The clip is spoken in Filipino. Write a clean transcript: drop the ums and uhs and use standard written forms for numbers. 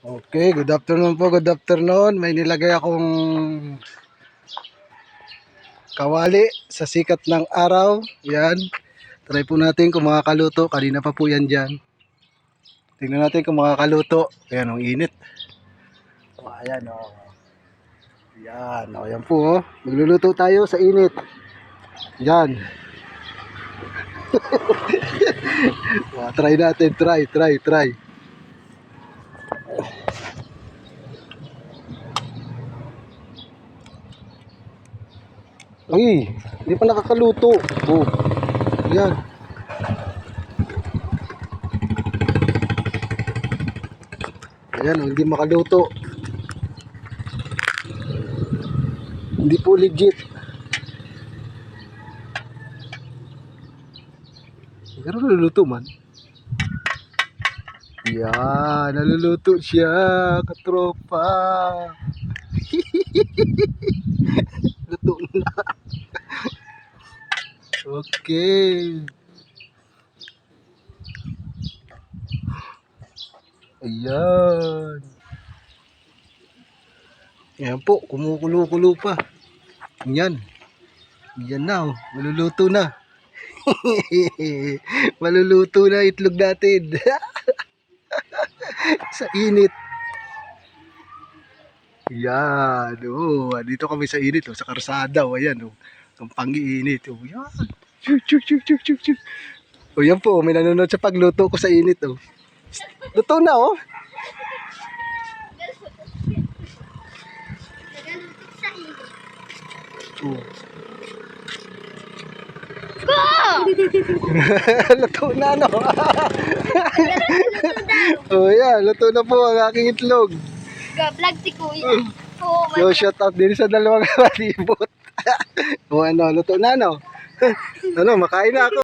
Okay, good afternoon po, good afternoon. May nilagay akong kawali sa sikat ng araw. Yan. Try po natin kung makakaluto. Kanina pa po yan dyan. Tingnan natin kung makakaluto. Ayan, ang init. O, ayan o. Yan, o, yan po o. Magluluto tayo sa init. Yan. O, try natin, try. Ay, hindi pa nakakaluto. Oh, yan. Ayan, hindi makaluto. Hindi po legit. Pero naluluto man. Yan, naluluto siya, katropa. Luto na. Okay. Ayan. Ayan po, kumukulo-kulo pa. Yan. Yan na, oh. Maluluto na. Maluluto na itlog natin. Sa init. Yan. Oh, dito kami sa init, oh, sa karsada. Oh, ayan, oh. Ang pangiinit. Oh, yan. Chuk. Oh, yan po, may nanonood sa pagluto ko sa init, oh. Luto na, oh. Oh. Luto na, no? Oh, yan. Luto na po ang aking itlog. Vlog si Kuya. So, shout out din sa dalawang kalibot. O, ano, luto na, no? Ano, makain na ako.